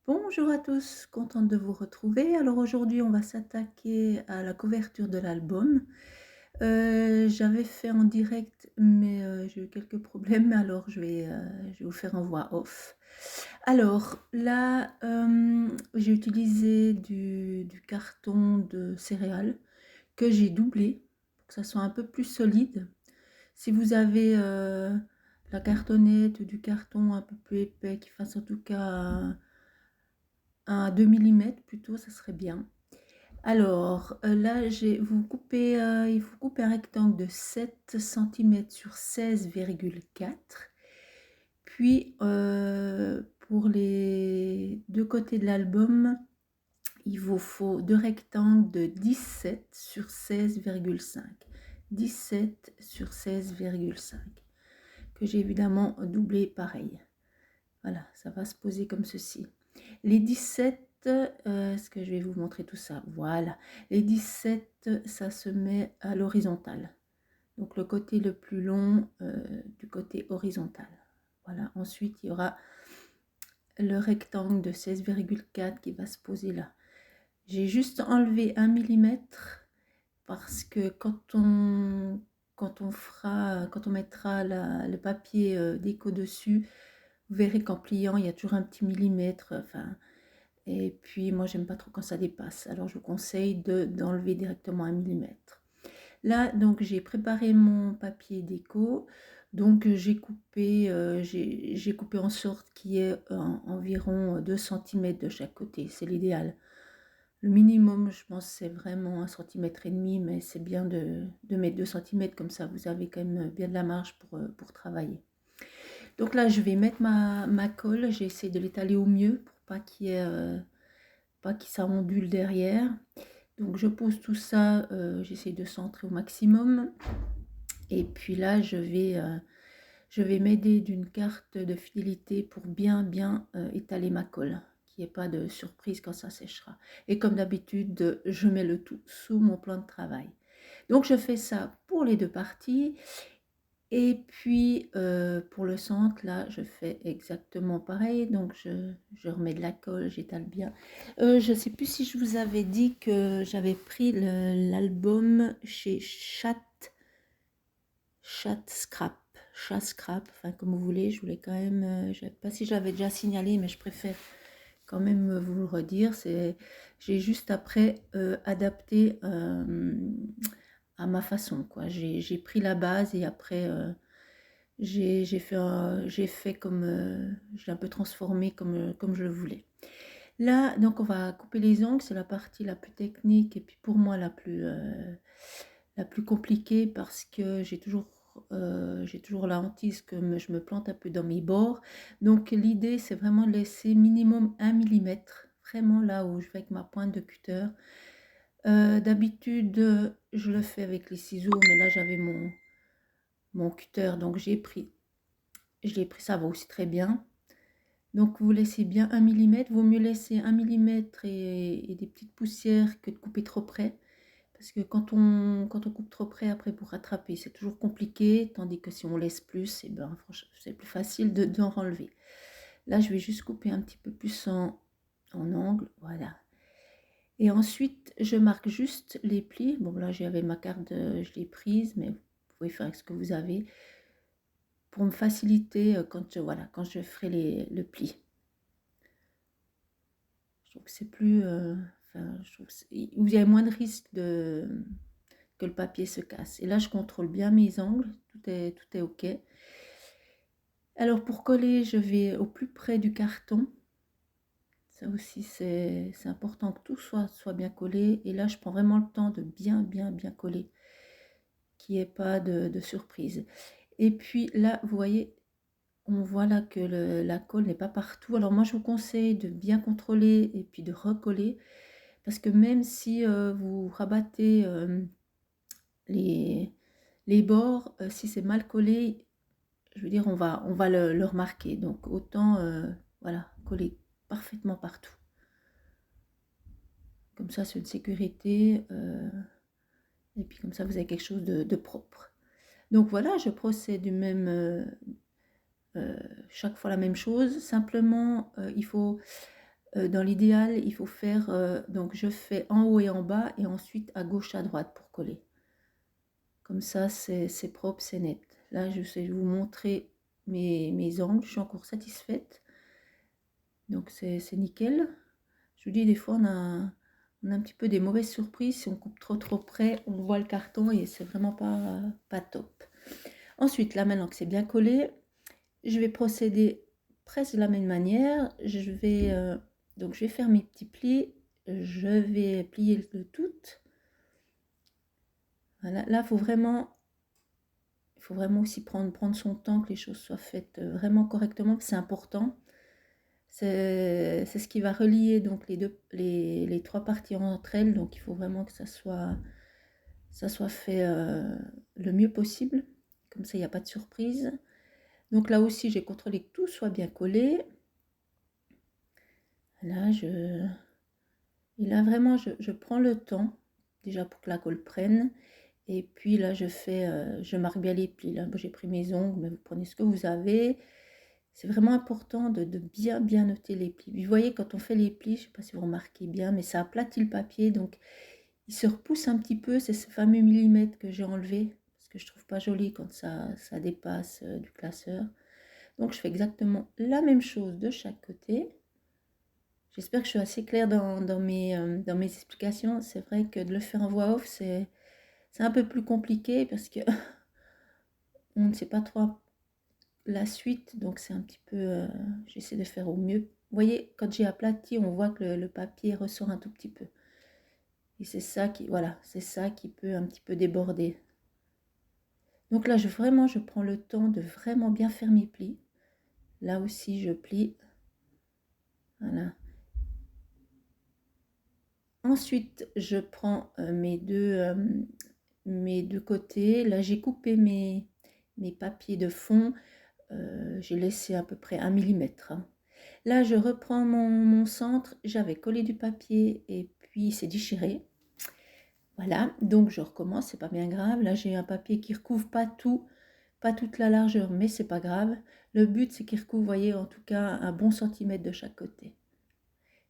Bonjour à tous, contente de vous retrouver. Alors aujourd'hui, on va s'attaquer à la couverture de l'album. J'avais fait en direct, mais j'ai eu quelques problèmes, alors je vais vous faire en voix off. Alors là, j'ai utilisé du carton de céréales que j'ai doublé pour que ça soit un peu plus solide. Si vous avez la cartonnette ou du carton un peu plus épais qui fasse en tout cas un 2 millimètres plutôt, ça serait bien. Alors, là, il faut couper un rectangle de 7 centimètres sur 16,4. Puis, pour les 2 côtés de l'album, il vous faut 2 rectangles de 17 sur 16,5. 17 sur 16,5 que j'ai évidemment doublé pareil. Voilà, ça va se poser comme ceci. Les 17, est-ce que je vais vous montrer tout ça? Voilà. Les 17, ça se met à l'horizontale. Donc le côté le plus long du côté horizontal. Voilà. Ensuite, il y aura le rectangle de 16,4 qui va se poser là. J'ai juste enlevé 1 millimètre parce que quand on mettra le papier déco dessus, vous verrez qu'en pliant, il y a toujours un petit millimètre. Enfin, et puis moi, j'aime pas trop quand ça dépasse. Alors, je vous conseille d'enlever directement 1 millimètre. Là, donc, j'ai préparé mon papier déco. Donc, j'ai coupé en sorte qu'il y ait environ 2 cm de chaque côté. C'est l'idéal. Le minimum, je pense, c'est vraiment 1,5 cm, mais c'est bien de mettre 2 cm, comme ça, vous avez quand même bien de la marge pour travailler. Donc là, je vais mettre ma colle, j'ai essayé de l'étaler au mieux pour pas qu'il y ait, pas que ça ondule derrière. Donc je pose tout ça, j'essaie de centrer au maximum. Et puis là, je vais m'aider d'une carte de fidélité pour bien étaler ma colle, qu'il n'y ait pas de surprise quand ça séchera. Et comme d'habitude, je mets le tout sous mon plan de travail. Donc je fais ça pour les deux parties. Et puis pour le centre, là, je fais exactement pareil. Donc je remets de la colle, j'étale bien. Je ne sais plus si je vous avais dit que j'avais pris l'album chez Chat Scrap, enfin comme vous voulez. Je voulais quand même, je ne sais pas si j'avais déjà signalé, mais je préfère quand même vous le redire. J'ai juste après adapté à ma façon, quoi. J'ai pris la base et après j'ai fait comme j'ai un peu transformé comme je le voulais. Là, donc on va couper les ongles, c'est la partie la plus technique et puis pour moi la plus compliquée parce que j'ai toujours la hantise que je me plante un peu dans mes bords. Donc l'idée, c'est vraiment de laisser minimum 1 millimètre, vraiment là où je vais avec ma pointe de cutter. D'habitude, je le fais avec les ciseaux, mais là j'avais mon cutter, donc je l'ai pris, ça va aussi très bien. Donc vous laissez bien 1 millimètre, vaut mieux laisser 1 millimètre et des petites poussières que de couper trop près. Parce que quand on coupe trop près, après pour rattraper, c'est toujours compliqué. Tandis que si on laisse plus, et ben, franchement, c'est plus facile d'en enlever. Là, je vais juste couper un petit peu plus en angle, voilà. Et ensuite, je marque juste les plis. Bon, là, j'avais ma carte, je l'ai prise, mais vous pouvez faire avec ce que vous avez pour me faciliter voilà, quand je ferai le pli. Je trouve que c'est plus... enfin, je trouve vous avez moins de risque que le papier se casse. Et là, je contrôle bien mes angles. Tout est OK. Alors, pour coller, je vais au plus près du carton. Ça aussi, c'est important que tout soit bien collé. Et là, je prends vraiment le temps de bien coller. Qu'il n'y ait pas de surprise. Et puis là, vous voyez, on voit là que la colle n'est pas partout. Alors moi, je vous conseille de bien contrôler et puis de recoller. Parce que même si vous rabattez les bords, si c'est mal collé, je veux dire, on va le remarquer. Donc autant voilà, coller parfaitement partout. Comme ça, c'est une sécurité. Et puis comme ça, vous avez quelque chose de propre. Donc voilà, je procède du même... chaque fois la même chose. Simplement, il faut Dans l'idéal, il faut faire, donc je fais en haut et en bas et ensuite à gauche, à droite pour coller. Comme ça, c'est propre, c'est net. Là, je vais vous montrer mes angles, je suis encore satisfaite. Donc c'est nickel. Je vous dis, des fois, on a un petit peu des mauvaises surprises. Si on coupe trop près, on voit le carton et c'est vraiment pas top. Ensuite, là, maintenant que c'est bien collé, je vais procéder presque de la même manière. Donc je vais faire mes petits plis. Je vais plier le tout. Voilà, là, il faut vraiment aussi prendre son temps, que les choses soient faites vraiment correctement. C'est important. C'est ce qui va relier donc les trois parties entre elles. Donc il faut vraiment que ça soit fait le mieux possible. Comme ça, il n'y a pas de surprise. Donc là aussi, j'ai contrôlé que tout soit bien collé. Là, et là vraiment, je prends le temps déjà pour que la colle prenne. Et puis là, je marque bien les plis. Là, j'ai pris mes ongles, mais vous prenez ce que vous avez. C'est vraiment important de bien noter les plis. Vous voyez, quand on fait les plis, je ne sais pas si vous remarquez bien, mais ça aplatit le papier. Donc, il se repousse un petit peu. C'est ce fameux millimètre que j'ai enlevé. Parce que je ne trouve pas joli quand ça dépasse du classeur. Donc, je fais exactement la même chose de chaque côté. J'espère que je suis assez claire dans mes explications. C'est vrai que de le faire en voix off, c'est un peu plus compliqué parce que on ne sait pas trop la suite, donc c'est un petit peu, j'essaie de faire au mieux. Vous voyez, quand j'ai aplati, on voit que le papier ressort un tout petit peu. Et c'est ça qui, voilà, c'est ça qui peut un petit peu déborder. Donc là, je prends le temps de vraiment bien faire mes plis. Là aussi, je plie. Voilà. Ensuite, je prends mes deux côtés. Là, j'ai coupé mes papiers de fond. J'ai laissé à peu près 1 millimètre. Là, je reprends mon centre. J'avais collé du papier et puis c'est déchiré. Voilà, donc je recommence, c'est pas bien grave. Là, j'ai un papier qui recouvre pas toute la largeur, mais c'est pas grave. Le but, c'est qu'il recouvre, vous voyez, en tout cas, un bon centimètre de chaque côté.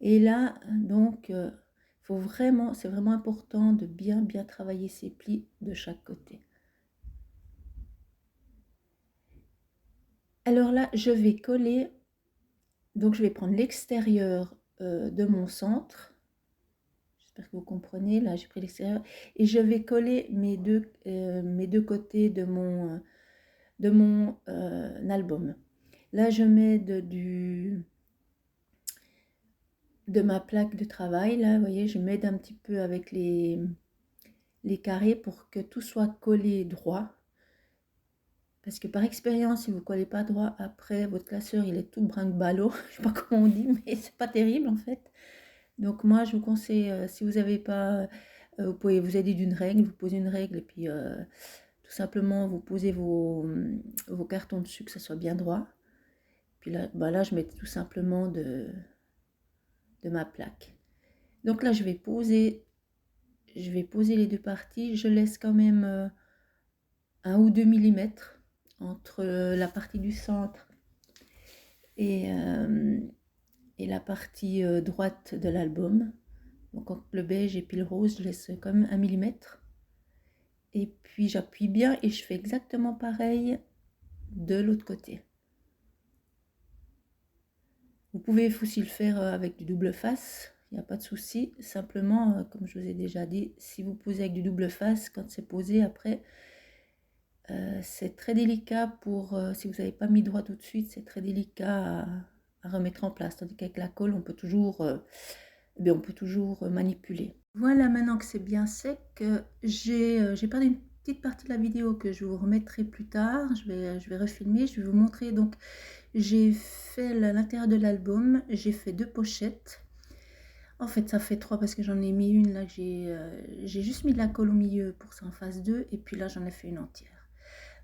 Et là, donc, c'est vraiment important de bien travailler ces plis de chaque côté. Alors là, je vais coller. Donc, je vais prendre l'extérieur de mon centre. J'espère que vous comprenez. Là, j'ai pris l'extérieur. Et je vais coller mes deux côtés de mon album. Là, je mets de ma plaque de travail. Là, vous voyez, je m'aide un petit peu avec les carrés pour que tout soit collé droit. Parce que par expérience, si vous ne collez pas droit, après, votre classeur, il est tout brinque-ballot. Je ne sais pas comment on dit, mais c'est pas terrible en fait. Donc moi, je vous conseille, si vous n'avez pas, vous pouvez vous aider d'une règle, vous posez une règle et puis tout simplement, vous posez vos cartons dessus, que ça soit bien droit. Puis là, là je mets tout simplement de ma plaque. Donc là, je vais poser les deux parties. Je laisse quand même 1 ou 2 millimètres entre la partie du centre et la partie droite de l'album. Donc entre le beige et puis le rose, je laisse quand même 1 millimètre. Et puis j'appuie bien et je fais exactement pareil de l'autre côté. Vous pouvez aussi le faire avec du double face, il n'y a pas de souci. Simplement, comme je vous ai déjà dit, si vous posez avec du double face, quand c'est posé après, c'est très délicat si vous n'avez pas mis droit tout de suite, c'est très délicat à remettre en place. Tandis qu'avec la colle, on peut toujours manipuler. Voilà, maintenant que c'est bien sec, j'ai perdu une petite partie de la vidéo que je vous remettrai plus tard. Je vais refilmer, je vais vous montrer. Donc, j'ai fait l'intérieur de l'album, j'ai fait 2 pochettes. En fait, ça fait 3 parce que j'en ai mis une là, j'ai juste mis de la colle au milieu pour que ça en fasse 2. Et puis là, j'en ai fait une entière.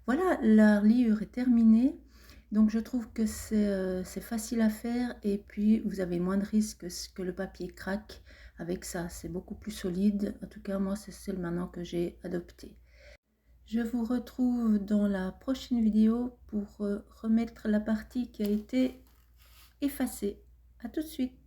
Voilà, la reliure est terminée. Donc je trouve que c'est facile à faire et puis vous avez moins de risques que le papier craque avec ça. C'est beaucoup plus solide. En tout cas, moi, c'est celle maintenant que j'ai adoptée. Je vous retrouve dans la prochaine vidéo pour remettre la partie qui a été effacée. À tout de suite.